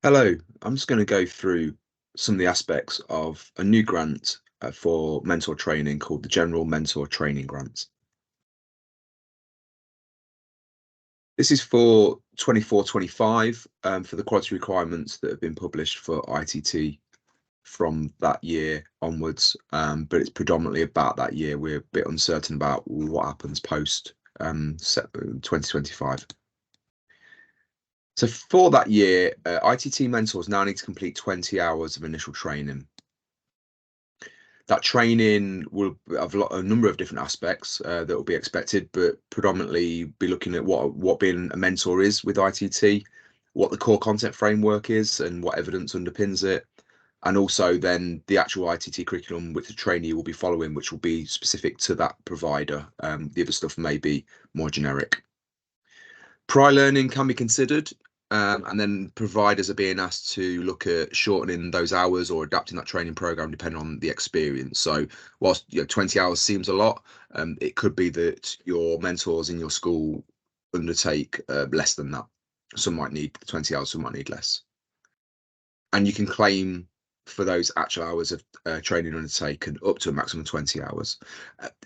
Hello, I'm just going to go through some of the aspects of a new grant for mentor training called the General Mentor Training Grant. This is for 24-25 for the quality requirements that have been published for ITT from that year onwards, but it's predominantly about that year. We're a bit uncertain about what happens post 2025. So for that year, ITT mentors now need to complete 20 hours of initial training. That training will have a number of different aspects that will be expected, but predominantly be looking at what being a mentor is with ITT, what the core content framework is, and what evidence underpins it, and also then the actual ITT curriculum which the trainee will be following, which will be specific to that provider. The other stuff may be more generic. Prior learning can be considered, and then providers are being asked to look at shortening those hours or adapting that training program depending on the experience. So whilst 20 hours seems a lot, it could be that your mentors in your school undertake less than that. Some might need 20 hours, some might need less. And you can claim for those actual hours of training undertaken up to a maximum of 20 hours.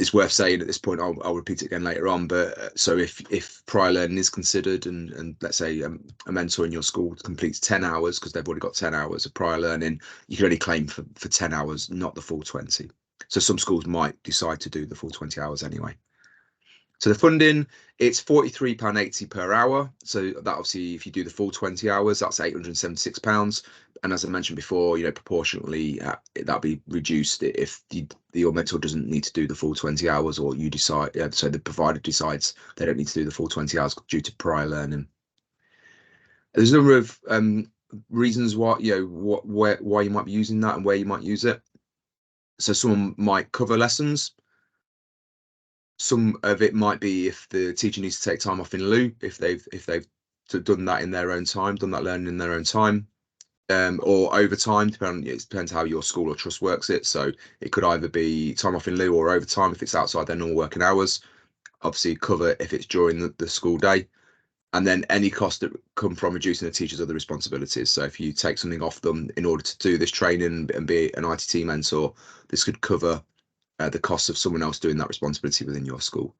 It's worth saying at this point, I'll repeat it again later on, but so if prior learning is considered and let's say a mentor in your school completes 10 hours because they've already got 10 hours of prior learning, you can only claim for 10 hours, not the full 20. So some schools might decide to do the full 20 hours anyway. So the funding, it's £43.80 per hour. So that obviously, if you do the full 20 hours, that's £876. And as I mentioned before, proportionately, that'll be reduced if your mentor doesn't need to do the full 20 hours, or you decide, so the provider decides they don't need to do the full 20 hours due to prior learning. There's a number of reasons why, why you might be using that and where you might use it. So someone might cover lessons. Some of it might be if the teacher needs to take time off in lieu, if they've done that in their own time, done that learning in their own time, or overtime, it depends how your school or trust works it. So it could either be time off in lieu or overtime if it's outside their normal working hours. Obviously cover if it's during the school day, and then any costs that come from reducing the teacher's other responsibilities. So if you take something off them in order to do this training and be an ITT mentor, this could cover the costs of someone else doing that responsibility within your school.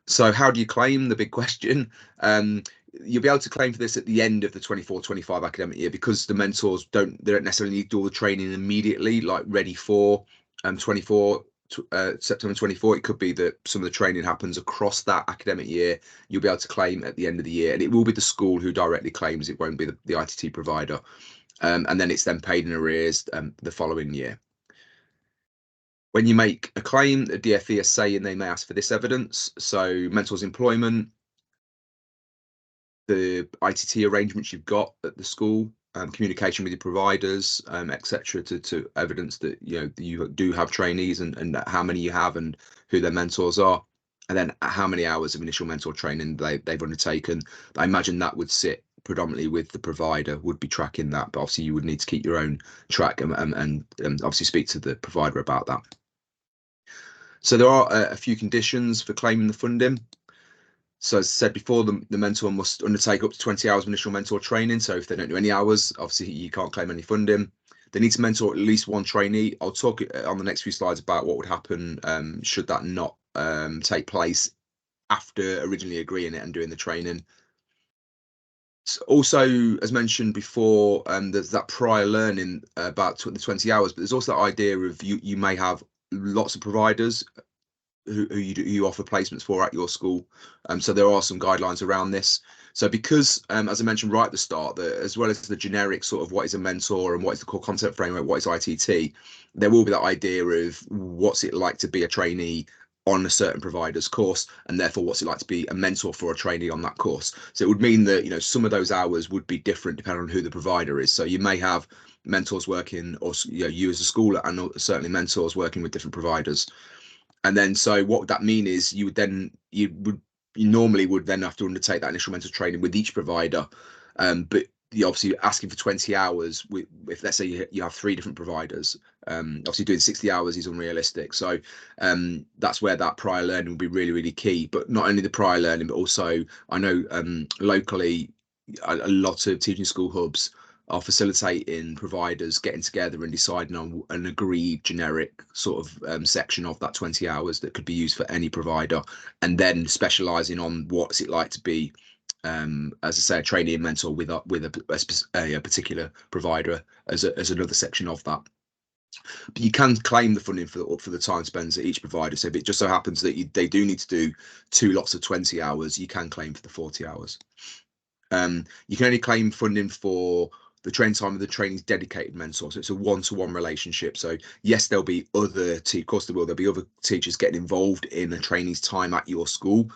So how do you claim? The big question. You'll be able to claim for this at the end of the 24-25 academic year, because the mentors don't necessarily need to do all the training immediately, like ready for September 24. It could be that some of the training happens across that academic year. You'll be able to claim at the end of the year, and it will be the school who directly claims. It won't be the ITT provider, and then it's then paid in arrears the following year. When you make a claim, the DfE is saying they may ask for this evidence. So mentors employment, the ITT arrangements you've got at the school, communication with your providers, etc., to evidence that you do have trainees and how many you have and who their mentors are, and then how many hours of initial mentor training they've undertaken. I imagine that would sit predominantly with the provider, would be tracking that, but obviously you would need to keep your own track and obviously speak to the provider about that. So there are a few conditions for claiming the funding. So as I said before, the mentor must undertake up to 20 hours of initial mentor training. So if they don't do any hours, obviously you can't claim any funding. They need to mentor at least one trainee. I'll talk on the next few slides about what would happen should that not take place after originally agreeing it and doing the training. Also, as mentioned before, there's that prior learning about the 20 hours, but there's also that idea of you may have lots of providers who you offer placements for at your school. So there are some guidelines around this. So because, as I mentioned right at the start, as well as the generic sort of what is a mentor and what is the core content framework, what is ITT, there will be that idea of what's it like to be a trainee on a certain provider's course, and therefore what's it like to be a mentor for a trainee on that course. So it would mean that some of those hours would be different depending on who the provider is. So you may have mentors working, or you as a school, and certainly mentors working with different providers. And then, so what would that mean is you normally would then have to undertake that initial mentor training with each provider, but you're obviously asking for 20 hours if let's say you have 3 different providers. Obviously doing 60 hours is unrealistic, so that's where that prior learning will be really, really key. But not only the prior learning, but also I know locally a lot of teaching school hubs are facilitating providers getting together and deciding on an agreed generic sort of section of that 20 hours that could be used for any provider, and then specializing on what's it like to be, as I say, a trainee and mentor with a particular provider as another section of that. But you can claim the funding for the time spent at each provider. So if it just so happens that they do need to do 2 lots of 20 hours, you can claim for the 40 hours. You can only claim funding for the training time of the training's dedicated mentor. So it's a one-to-one relationship. So yes, there'll be other of course there'll be other teachers getting involved in a trainee's time at your school.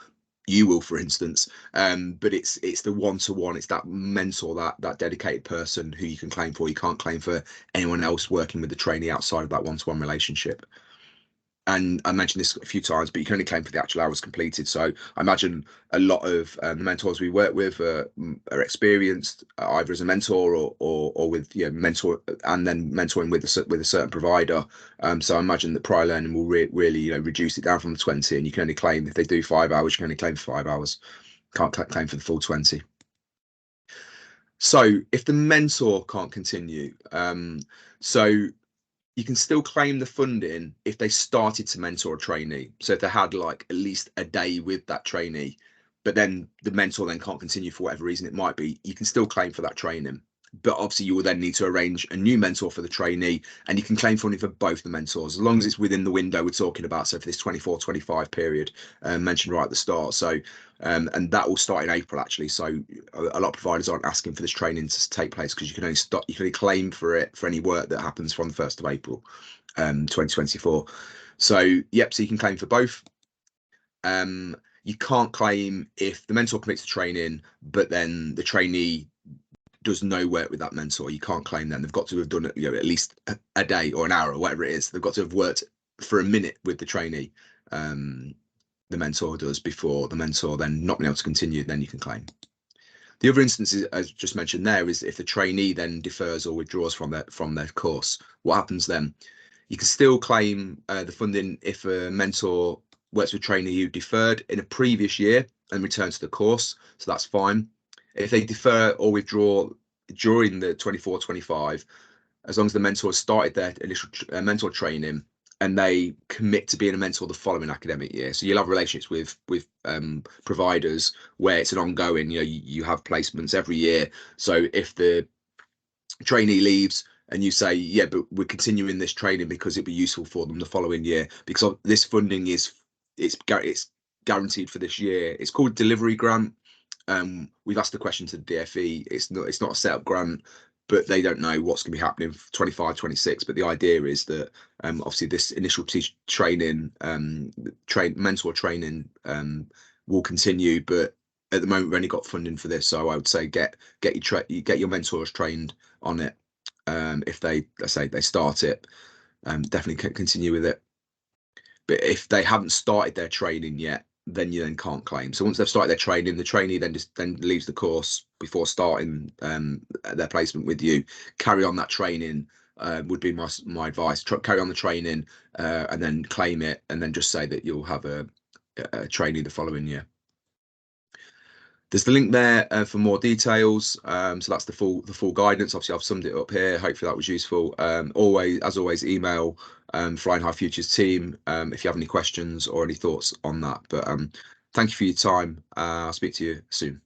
You will, for instance, but it's the one-to-one. It's that mentor, that dedicated person who you can claim for. You can't claim for anyone else working with the trainee outside of that one-to-one relationship. And I mentioned this a few times, but you can only claim for the actual hours completed. So I imagine a lot of the mentors we work with are experienced, either as a mentor or with mentor and then mentoring with a certain provider. So I imagine that prior learning will really reduce it down from the 20, and you can only claim if they do 5 hours. You can only claim for 5 hours. Can't claim for the full 20. So if the mentor can't continue, so you can still claim the funding if they started to mentor a trainee. So if they had like at least a day with that trainee, but then the mentor then can't continue for whatever reason it might be, you can still claim for that training. But obviously you will then need to arrange a new mentor for the trainee, and you can claim funding for both the mentors, as long as it's within the window we're talking about. So for this 24-25 period mentioned right at the start. So and that will start in April actually. So a lot of providers aren't asking for this training to take place because you can only claim for it for any work that happens from the 1st of April 2024. So yep, so you can claim for both. You can't claim if the mentor commits to training but then the trainee does no work with that mentor. You can't claim them. They've got to have done it, at least a day or an hour or whatever it is. They've got to have worked for a minute with the trainee. The mentor does, before the mentor then not being able to continue, then you can claim. The other instances, as just mentioned there, is if the trainee then defers or withdraws from their course. What happens then? You can still claim the funding if a mentor works with a trainee who deferred in a previous year and returns to the course, so that's fine. If they defer or withdraw during the 24-25, as long as the mentor has started their initial mentor training and they commit to being a mentor the following academic year. So you'll have relationships with providers where it's an ongoing, you have placements every year. So if the trainee leaves and you say, yeah, but we're continuing this training because it'd be useful for them the following year, because this funding it's guaranteed for this year. It's called delivery grant. We've asked the question to the DfE. It's not a setup grant, but they don't know what's going to be happening for 25-26. But the idea is that obviously this initial training, mentor training will continue, but at the moment we've only got funding for this. So I would say get your mentors trained on it. If they start it, definitely continue with it. But if they haven't started their training yet, then you can't claim. So once they've started their training, the trainee then leaves the course before starting their placement with you. Carry on that training would be my advice. Carry on the training and then claim it, and then just say that you'll have a trainee the following year. There's the link there for more details. So that's the full guidance. Obviously, I've summed it up here. Hopefully that was useful. As always, email Flying High Futures team if you have any questions or any thoughts on that. But thank you for your time. I'll speak to you soon.